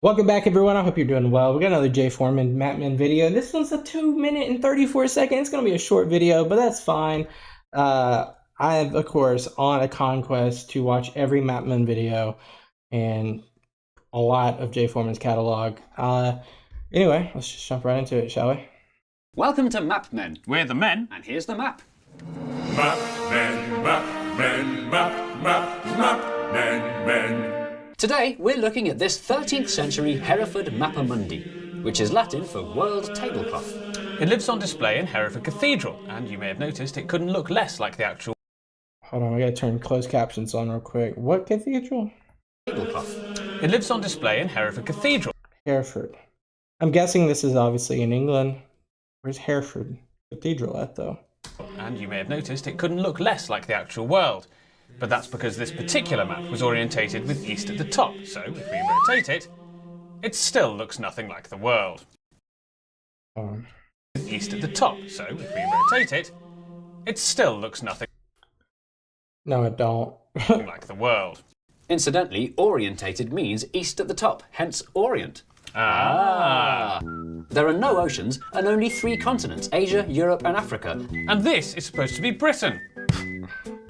Welcome back, everyone. I hope you're doing well. We got another Jay Foreman Mapman video. This one's a 2 minute and 34 seconds. It's going to be a short video, but that's fine. I am, of course, on a conquest to watch every Mapman video and a lot of Jay Foreman's catalog. Anyway, let's just jump right into it, shall we? Welcome to Mapmen. We're the men. And here's the map. Men. Today, we're looking at this 13th century Hereford Mappa Mundi, which is Latin for world tablecloth. It lives on display in Hereford Cathedral, and you may have noticed it couldn't look less like the actual... Hold on, we gotta turn closed captions on real quick. What cathedral? Tablecloth. It lives on display in Hereford Cathedral. Hereford. I'm guessing this is obviously in England. Where's Hereford Cathedral at, though? And you may have noticed it couldn't look less like the actual world. But that's because this particular map was orientated with east at the top, so if we rotate it, it still looks nothing like the world. With east at the top, so if we rotate it, it still looks nothing No, it don't. like the world. Incidentally, orientated means east at the top, hence Orient. Ah. There are no oceans and only 3 continents, Asia, Europe and Africa. And this is supposed to be Britain.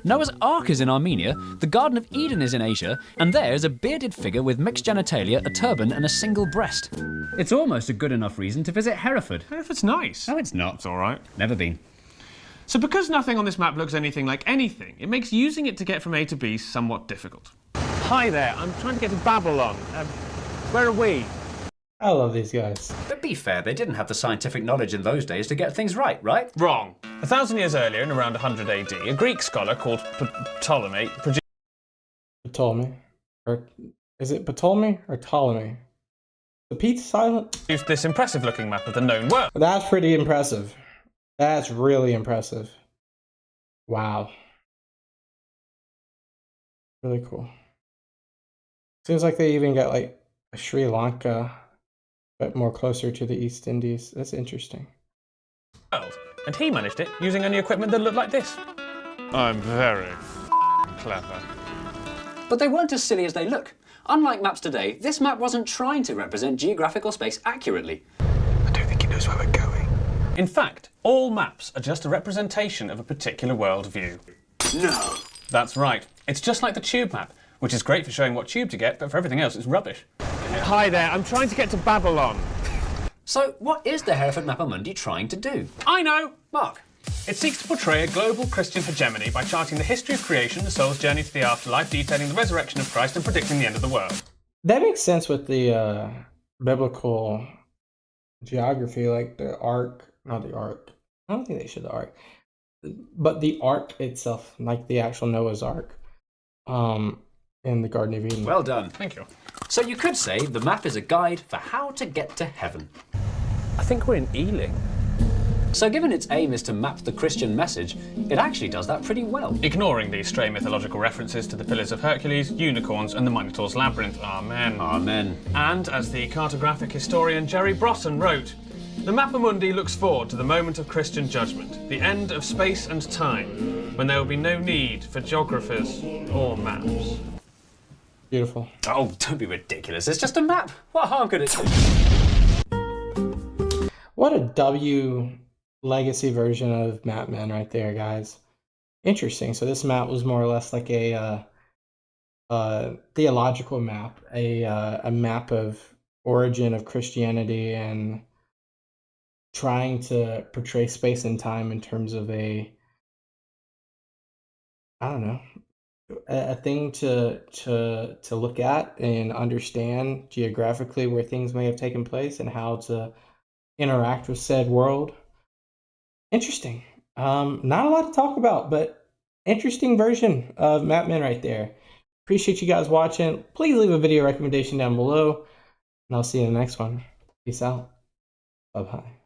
Noah's Ark is in Armenia, the Garden of Eden is in Asia, and there's a bearded figure with mixed genitalia, a turban and a single breast. It's almost a good enough reason to visit Hereford. Hereford's nice. No, it's not. It's all right. Never been. So because nothing on this map looks anything like anything, it makes using it to get from A to B somewhat difficult. Hi there, I'm trying to get to Babylon. Where are we? I love these guys. But be fair, they didn't have the scientific knowledge in those days to get things right? Wrong. 1,000 years earlier, in around 100 AD, a Greek scholar called Ptolemy produced... Ptolemy? Or is it Ptolemy or Ptolemy? The P's silent? this impressive-looking map of the known world. That's pretty impressive. That's really impressive. Wow. Really cool. Seems like they even got like a Sri Lanka, but more closer to the East Indies. That's interesting. And he managed it using only equipment that looked like this. I'm very clever. But they weren't as silly as they look. Unlike maps today, this map wasn't trying to represent geographical space accurately. I don't think he knows where we're going. In fact, all maps are just a representation of a particular worldview. No. That's right. It's just like the tube map, which is great for showing what tube to get, but for everything else it's rubbish. Hi there, I'm trying to get to Babylon. So, what is the Hereford Mappa Mundi trying to do? I know! Mark. It seeks to portray a global Christian hegemony by charting the history of creation, the soul's journey to the afterlife, detailing the resurrection of Christ and predicting the end of the world. That makes sense with the biblical geography, like the ark, not the ark. I don't think they should the ark, but the ark itself, like the actual Noah's Ark, in the Garden of Eden. Well done. Thank you. So you could say the map is a guide for how to get to heaven. I think we're in Ealing. So given its aim is to map the Christian message, it actually does that pretty well. Ignoring these stray mythological references to the Pillars of Hercules, unicorns and the Minotaur's Labyrinth. Amen. Amen. And as the cartographic historian Jerry Brosson wrote, the Mappa Mundi looks forward to the moment of Christian judgment, the end of space and time, when there will be no need for geographers or maps. Beautiful. Oh, don't be ridiculous. It's just a map. What harm could it do? What a W legacy version of Mapman right there, guys. Interesting. So this map was more or less like a theological map, a map of origin of Christianity and trying to portray space and time in terms of a thing to look at and understand geographically where things may have taken place and how to interact with said world. Interesting. Not a lot to talk about, but interesting version of Mapman right there. Appreciate you guys watching. Please leave a video recommendation down below, and I'll see you in the next one. Peace out. Bye-bye.